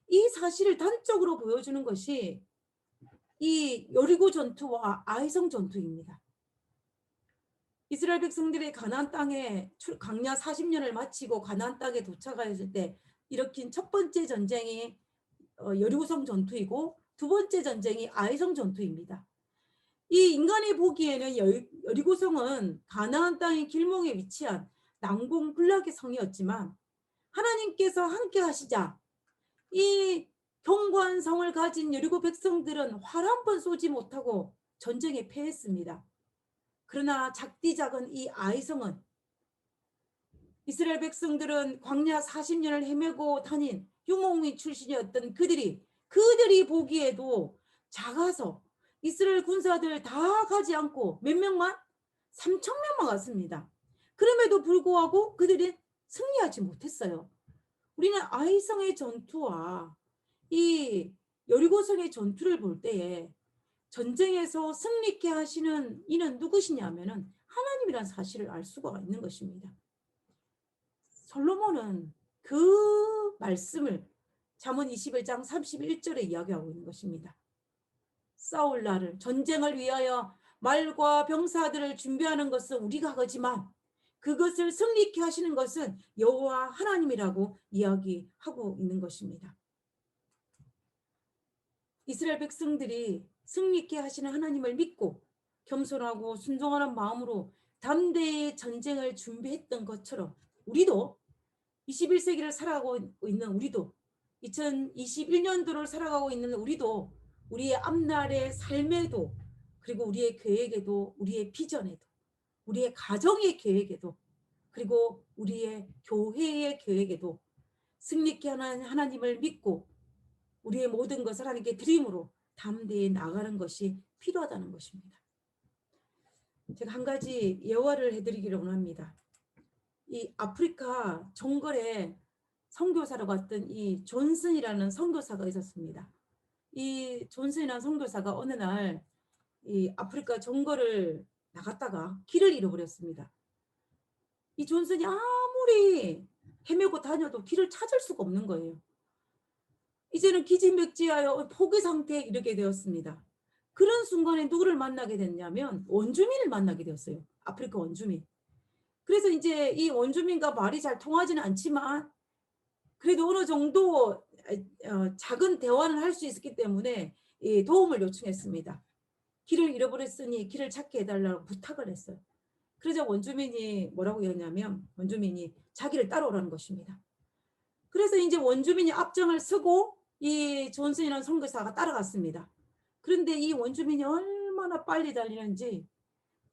이 사실을 단적으로 보여주는 것이 이 여리고 전투와 아이성 전투입니다. 이스라엘 백성들이 가나안 땅에 광야 40년을 마치고 가나안 땅에 도착하였을 때 일으킨 첫 번째 전쟁이 여리고성 전투이고 두 번째 전쟁이 아이성 전투입니다. 이 인간이 보기에는 여리고성은 가나안 땅의 길목에 위치한 난공불락의 성이었지만 하나님께서 함께 하시자 이 견고한 성을 가진 여리고 백성들은 활 한 번 쏘지 못하고 전쟁에 패했습니다. 그러나 작디 작은 이 아이성은 이스라엘 백성들은 광야 40년을 헤매고 다닌 유목민 출신이었던 그들이 보기에도 작아서 이스라엘 군사들 다 가지 않고 몇 명만? 3,000명만 갔습니다. 그럼에도 불구하고 그들이 승리하지 못했어요. 우리는 아이성의 전투와 이 여리고성의 전투를 볼 때에 전쟁에서 승리케 하시는 이는 누구시냐면은 하나님이라는 사실을 알 수가 있는 것입니다. 솔로몬은 그 말씀을 잠언 21장 31절에 이야기하고 있는 것입니다. 싸울 날을 전쟁을 위하여 말과 병사들을 준비하는 것은 우리가 하지만 그것을 승리케 하시는 것은 여호와 하나님이라고 이야기하고 있는 것입니다. 이스라엘 백성들이 승리케 하시는 하나님을 믿고 겸손하고 순종하는 마음으로 담대히 전쟁을 준비했던 것처럼 우리도 21세기를 살아가고 있는 우리도 2021년도를 살아가고 있는 우리도 우리의 앞날의 삶에도 그리고 우리의 계획에도 우리의 비전에도 우리의 가정의 계획에도 그리고 우리의 교회의 계획에도 승리케 하는 하나님을 믿고 우리의 모든 것을 하나님께 드림으로 담대히 나가는 것이 필요하다는 것입니다. 제가 한 가지 예화를 해드리기를 원합니다. 이 아프리카 정글에 선교사로 갔던 이 존슨이라는 선교사가 있었습니다. 이 존슨이라는 선교사가 어느 날 이 아프리카 정글을 나갔다가 길을 잃어버렸습니다. 이 존슨이 아무리 헤매고 다녀도 길을 찾을 수가 없는 거예요. 이제는 기지맥지하여 포기 상태에 이르게 되었습니다. 그런 순간에 누구를 만나게 됐냐면 원주민을 만나게 되었어요. 아프리카 원주민. 그래서 이제 이 원주민과 말이 잘 통하지는 않지만 그래도 어느 정도 작은 대화는 할 수 있었기 때문에 도움을 요청했습니다. 길을 잃어버렸으니 길을 찾게 해달라고 부탁을 했어요. 그러자 원주민이 뭐라고 했냐면 원주민이 자기를 따라오라는 것입니다. 그래서 이제 원주민이 앞장을 서고 이 존슨이라는 선교사가 따라갔습니다. 그런데 이 원주민이 얼마나 빨리 달리는지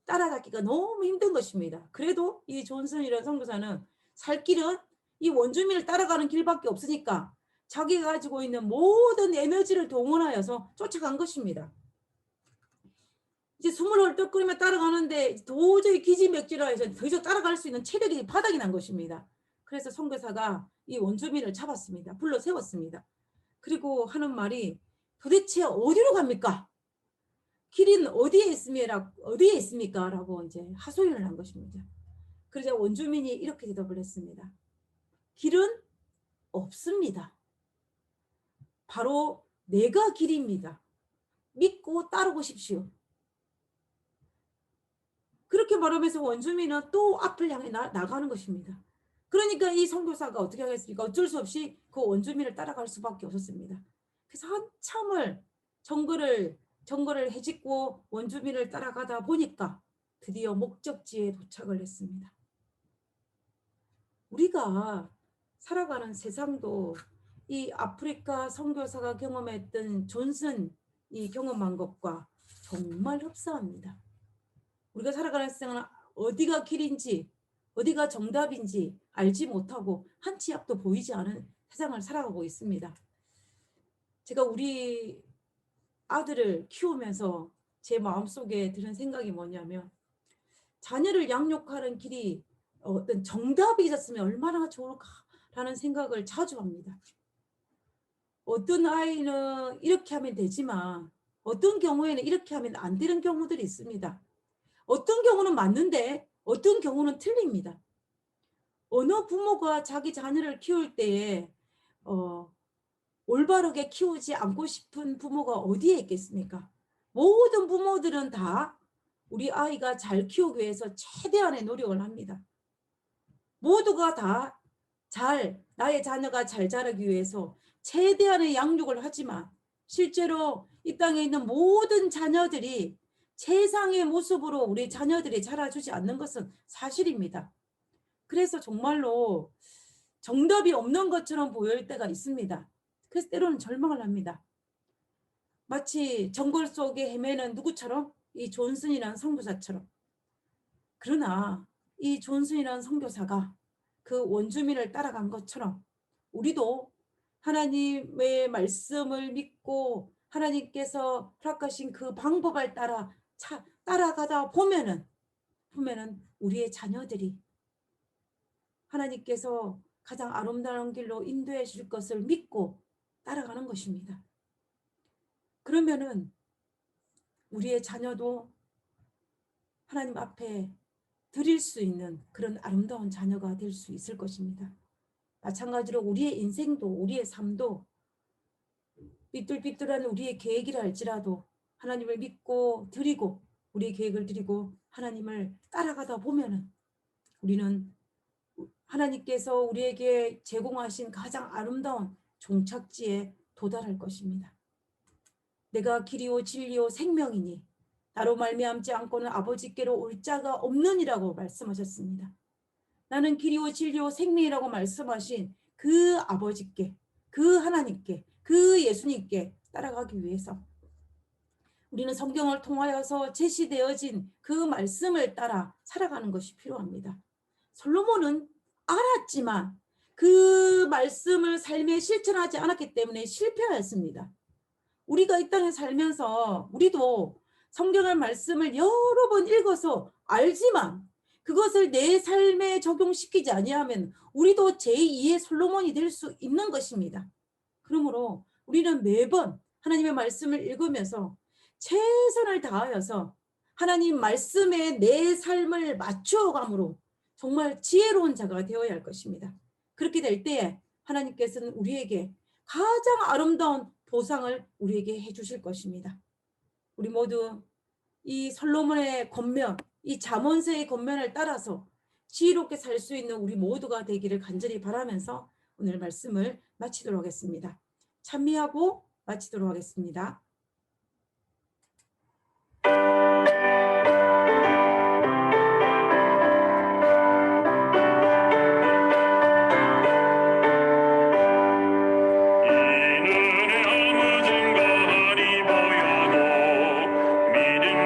따라잡기가 너무 힘든 것입니다. 그래도 이 존슨이라는 선교사는 살 길은 이 원주민을 따라가는 길밖에 없으니까 자기가 가지고 있는 모든 에너지를 동원하여서 쫓아간 것입니다. 이제 숨을 헐떡거리며 따라가는데 도저히 기지맥지라해서 더 이상 따라갈 수 있는 체력이 바닥이 난 것입니다. 그래서 선교사가 이 원주민을 잡았습니다. 불러 세웠습니다. 그리고 하는 말이 도대체 어디로 갑니까? 길은 어디에 있습니까? 라고 이제 하소연을 한 것입니다. 그러자 원주민이 이렇게 대답을 했습니다. 길은 없습니다. 바로 내가 길입니다. 믿고 따라오십시오. 그렇게 말하면서 원주민은 또 앞을 향해 나가는 것입니다. 그러니까 이 선교사가 어떻게 하겠습니까? 어쩔 수 없이 그 원주민을 따라갈 수밖에 없었습니다. 그래서 한참을 정거를 헤집고 원주민을 따라가다 보니까 드디어 목적지에 도착을 했습니다. 우리가 살아가는 세상도 이 아프리카 선교사가 경험했던 존슨이 경험한 것과 정말 흡사합니다. 우리가 살아가는 세상은 어디가 길인지 어디가 정답인지 알지 못하고 한 치 앞도 보이지 않은 세상을 살아가고 있습니다. 제가 우리 아들을 키우면서 제 마음속에 드는 생각이 뭐냐면 자녀를 양육하는 길이 어떤 정답이 있었으면 얼마나 좋을까라는 생각을 자주 합니다. 어떤 아이는 이렇게 하면 되지만 어떤 경우에는 이렇게 하면 안 되는 경우들이 있습니다. 어떤 경우는 맞는데 어떤 경우는 틀립니다. 어느 부모가 자기 자녀를 키울 때에 올바르게 키우지 않고 싶은 부모가 어디에 있겠습니까? 모든 부모들은 다 우리 아이가 잘 키우기 위해서 최대한의 노력을 합니다. 모두가 다 나의 자녀가 잘 자라기 위해서 최대한의 양육을 하지만 실제로 이 땅에 있는 모든 자녀들이 최상의 모습으로 우리 자녀들이 자라주지 않는 것은 사실입니다. 그래서 정말로 정답이 없는 것처럼 보일 때가 있습니다. 그래서 때로는 절망을 합니다. 마치 정글 속에 헤매는 누구처럼? 이 존슨이라는 선교사처럼. 그러나 이 존슨이라는 선교사가 그 원주민을 따라간 것처럼 우리도 하나님의 말씀을 믿고 하나님께서 허락하신 그 방법을 따라가다 보면은 우리의 자녀들이 하나님께서 가장 아름다운 길로 인도해 줄 것을 믿고 따라가는 것입니다. 그러면은 우리의 자녀도 하나님 앞에 드릴 수 있는 그런 아름다운 자녀가 될 수 있을 것입니다. 마찬가지로 우리의 인생도 우리의 삶도 삐뚤삐뚤한 우리의 계획이라 할지라도 하나님을 믿고 드리고 우리의 계획을 드리고 하나님을 따라가다 보면은 우리는 하나님께서 우리에게 제공하신 가장 아름다운 종착지에 도달할 것입니다. 내가 길이요 진리요 생명이니 나로 말미암지 않고는 아버지께로 올 자가 없느니라고 말씀하셨습니다. 나는 길이요 진리요 생명이라고 말씀하신 그 아버지께, 그 하나님께, 그 예수님께 따라가기 위해서 우리는 성경을 통하여서 제시되어진 그 말씀을 따라 살아가는 것이 필요합니다. 솔로몬은 알았지만 그 말씀을 삶에 실천하지 않았기 때문에 실패하였습니다. 우리가 이 땅에 살면서 우리도 성경의 말씀을 여러 번 읽어서 알지만 그것을 내 삶에 적용시키지 아니하면 우리도 제2의 솔로몬이 될 수 있는 것입니다. 그러므로 우리는 매번 하나님의 말씀을 읽으면서 최선을 다하여서 하나님 말씀에 내 삶을 맞추어감으로 정말 지혜로운 자가 되어야 할 것입니다. 그렇게 될 때에 하나님께서는 우리에게 가장 아름다운 보상을 우리에게 해주실 것입니다. 우리 모두 이 솔로몬의 권면, 이 잠언서의 권면을 따라서 지혜롭게 살 수 있는 우리 모두가 되기를 간절히 바라면서 오늘 말씀을 마치도록 하겠습니다. 찬미하고 마치도록 하겠습니다. 이늘의 아무 증거하니 보여도 믿음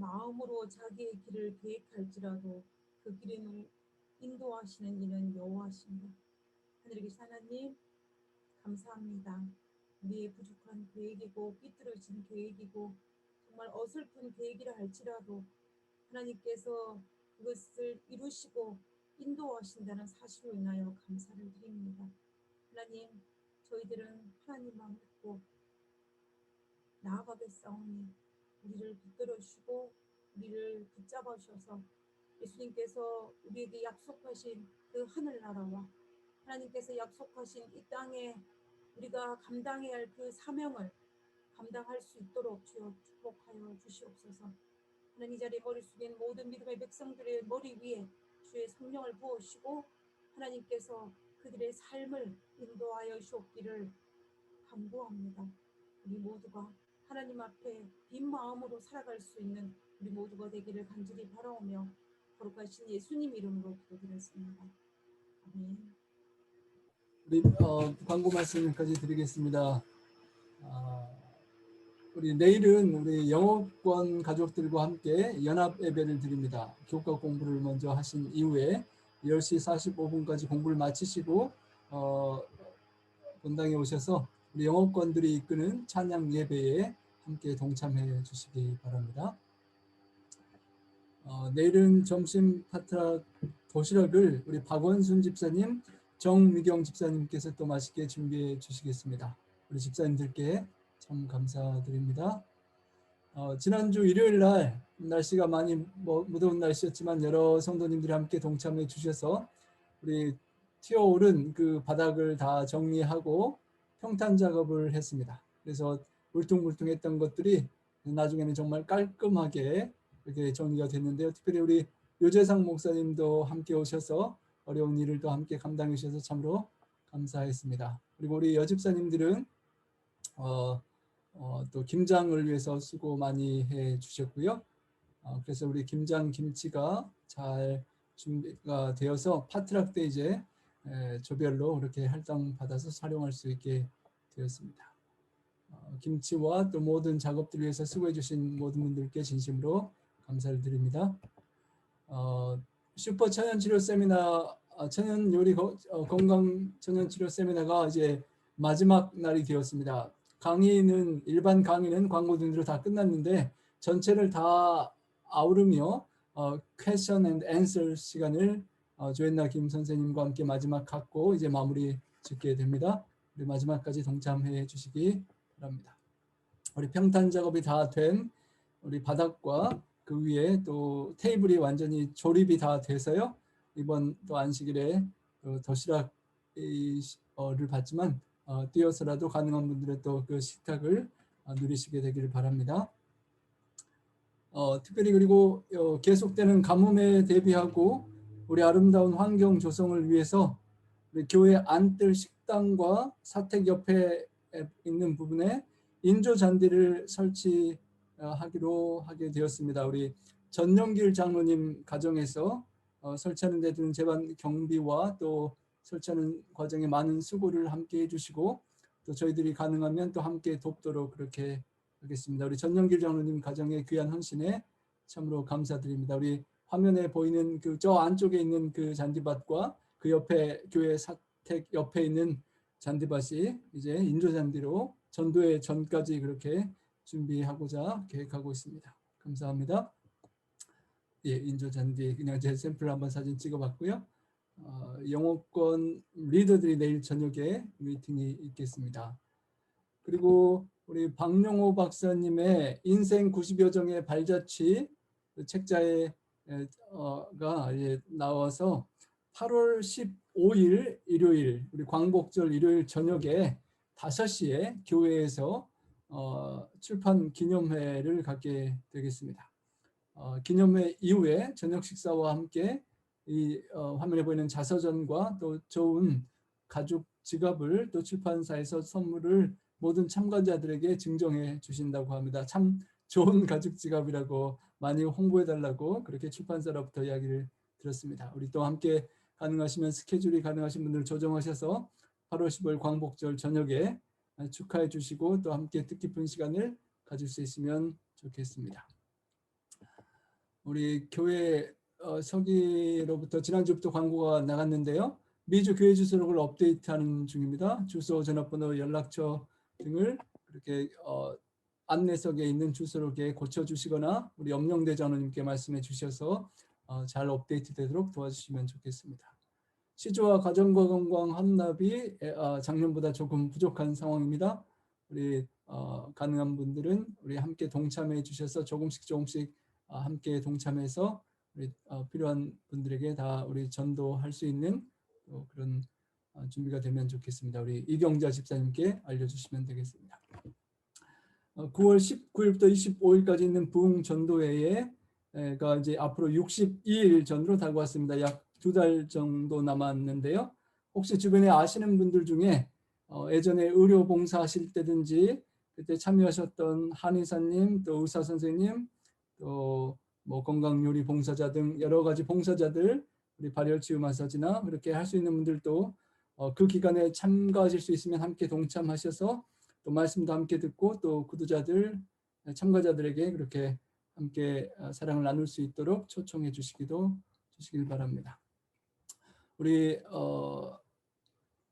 마음으로 자기의 길을 계획할지라도 그 길을 인도하시는 이는 여호와십니다. 하늘에 계신 하나님 감사합니다. 우리의 부족한 계획이고 삐뚤어진 계획이고 정말 어설픈 계획이라 할지라도 하나님께서 그것을 이루시고 인도하신다는 사실로 인하여 감사를 드립니다. 하나님, 저희들은 하나님만 믿고 나아가겠사오니 우리를 붙들어 주시고 우리를 붙잡아 주셔서 예수님께서 우리에게 약속하신 그 하늘나라와 하나님께서 약속하신 이 땅에 우리가 감당해야 할 그 사명을 감당할 수 있도록 주여 축복하여 주시옵소서. 하나님, 이 자리에 머리 숙인 모든 믿음의 백성들의 머리 위에 주의 성령을 부어주시고 하나님께서 그들의 삶을 인도하여 주옵기를 간구합니다. 우리 모두가 하나님 앞에 빈 마음으로 살아갈 수 있는 우리 모두가 되기를 간절히 바라오며 거룩하신 예수님 이름으로 기도드렸습니다. 아멘. 우리 광고 말씀까지 드리겠습니다. 우리 내일은 우리 영어권 가족들과 함께 연합 예배를 드립니다. 교과 공부를 먼저 하신 이후에 10시 45분까지 공부를 마치시고 본당에 오셔서 우리 영어권들이 이끄는 찬양 예배에 함께 동참해 주시기 바랍니다. 내일은 점심 파트락 도시락을 우리 박원순 집사님, 정미경 집사님께서 또 맛있게 준비해 주시겠습니다. 우리 집사님들께 참 감사드립니다. 지난주 일요일 날 날씨가 많이 무더운 날씨였지만 여러 성도님들이 함께 동참해 주셔서 우리 튀어오른 그 바닥을 다 정리하고 평탄 작업을 했습니다. 그래서 울퉁불퉁했던 것들이 나중에는 정말 깔끔하게 이렇게 정리가 됐는데요. 특별히 우리 요재상 목사님도 함께 오셔서 어려운 일을 또 함께 감당해 주셔서 참으로 감사했습니다. 그리고 우리 여집사님들은 또 김장을 위해서 수고 많이 해 주셨고요. 그래서 우리 김장 김치가 잘 준비가 되어서 파트락 때 이제 조별로 그렇게 할당 받아서 사용할 수 있게 되었습니다. 김치와 또 모든 작업들 위해서 수고해 주신 모든 분들께 진심으로 감사를 드립니다. 슈퍼 천연치료 세미나, 천연 요리 건강 천연치료 세미나가 이제 마지막 날이 되었습니다. 강의는 일반 강의는 광고 등으로 다 끝났는데 전체를 다 아우르며 question and answer 시간을 조앤나 김 선생님과 함께 마지막 갖고 이제 마무리 짓게 됩니다. 우리 마지막까지 동참해 주시기 바랍니다. 우리 평탄 작업이 다 된 우리 바닥과 그 위에 또 테이블이 완전히 조립이 다 돼서요. 이번 또 안식일에 도시락을 받지만 뛰어서라도 가능한 분들은 또 그 식탁을 누리시게 되기를 바랍니다. 특별히 그리고 계속되는 가뭄에 대비하고 우리 아름다운 환경 조성을 위해서 우리 교회 안뜰 식당과 사택 옆에 있는 부분에 인조 잔디를 설치하기로 하게 되었습니다. 우리 전영길 장로님 가정에서 설치하는 데 드는 재반 경비와 또 설치하는 과정에 많은 수고를 함께 해주시고 또 저희들이 가능하면 또 함께 돕도록 그렇게 하겠습니다. 우리 전영길 장로님 가정의 귀한 헌신에 참으로 감사드립니다. 우리 화면에 보이는 그 저 안쪽에 있는 그 잔디밭과 그 옆에 교회 사택 옆에 있는 잔디밭이 이제 인조 잔디로 전도의 전까지 그렇게 준비하고자 계획하고 있습니다. 감사합니다. 예, 인조 잔디 그냥 제 샘플 한번 사진 찍어봤고요. 영어권 리더들이 내일 저녁에 미팅이 있겠습니다. 그리고 우리 박용호 박사님의 인생 90여 종의 발자취 책자에 가 나와서 8월 15일 일요일 우리 광복절 일요일 저녁에 5시에 교회에서 출판 기념회를 갖게 되겠습니다. 기념회 이후에 저녁 식사와 함께 이 화면에 보이는 자서전과 또 좋은 가죽 지갑을 또 출판사에서 선물을 모든 참가자들에게 증정해 주신다고 합니다. 참 좋은 가죽 지갑이라고 많이 홍보해 달라고 그렇게 출판사로부터 이야기를 들었습니다. 우리 또 함께 가능하시면 스케줄이 가능하신 분들 조정하셔서 8월 15일 광복절 저녁에 축하해 주시고 또 함께 뜻깊은 시간을 가질 수 있으면 좋겠습니다. 우리 교회 서기로부터 지난주부터 광고가 나갔는데요. 매주 교회 주소록을 업데이트하는 중입니다. 주소, 전화번호, 연락처 등을 그렇게 안내석에 있는 주소록에 고쳐주시거나 우리 염영대 전우님께 말씀해 주셔서 잘 업데이트되도록 도와주시면 좋겠습니다. 시주와 가정과 건강 함납이 작년보다 조금 부족한 상황입니다. 우리 가능한 분들은 우리 함께 동참해 주셔서 조금씩 함께 동참해서 우리 필요한 분들에게 다 우리 전도할 수 있는 그런 준비가 되면 좋겠습니다. 우리 이경자 집사님께 알려주시면 되겠습니다. 9월 19일부터 25일까지 있는 부흥 전도회가 이제 앞으로 62일 전으로 다가왔습니다. 약 2달 정도 남았는데요. 혹시 주변에 아시는 분들 중에 예전에 의료 봉사 하실 때든지 그때 참여하셨던 한의사님, 또 의사 선생님, 또 뭐 건강요리 봉사자 등 여러 가지 봉사자들, 우리 발열치유 마사지나 그렇게 할 수 있는 분들도 그 기간에 참가하실 수 있으면 함께 동참하셔서 또 말씀도 함께 듣고 또 구도자들, 참가자들에게 그렇게 함께 사랑을 나눌 수 있도록 초청해 주시길 바랍니다. 우리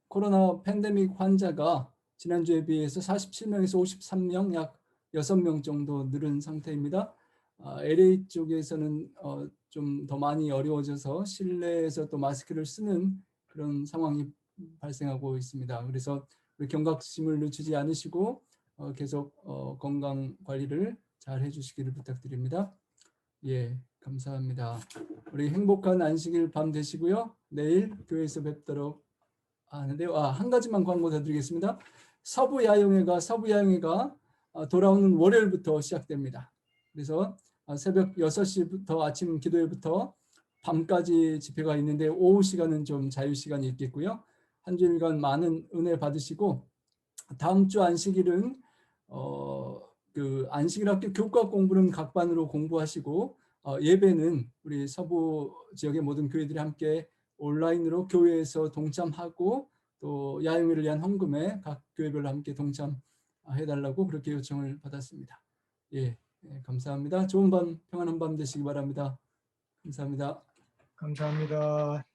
코로나 팬데믹 환자가 지난주에 비해서 47명에서 53명, 약 6명 정도 늘은 상태입니다. LA 쪽에서는 좀 더 많이 어려워져서 실내에서 또 마스크를 쓰는 그런 상황이 발생하고 있습니다. 그래서 우리 경각심을 늦추지 않으시고 계속 건강 관리를 잘 해주시기를 부탁드립니다. 예, 감사합니다. 우리 행복한 안식일 밤 되시고요. 내일 교회에서 뵙도록 하는데요. 한 가지만 광고 더 드리겠습니다. 서부 야영회가 돌아오는 월요일부터 시작됩니다. 그래서 새벽 6시부터 아침 기도회부터 밤까지 집회가 있는데 오후 시간은 좀 자유 시간이 있겠고요. 한 주일간 많은 은혜 받으시고 다음 주 안식일은 그 안식일 학교 교과 공부는 각반으로 공부하시고 예배는 우리 서부 지역의 모든 교회들이 함께 온라인으로 교회에서 동참하고 또 야영회를 위한 헌금에 각 교회별로 함께 동참해달라고 그렇게 요청을 받았습니다. 예, 감사합니다. 좋은 밤, 평안한 밤 되시기 바랍니다. 감사합니다. 감사합니다.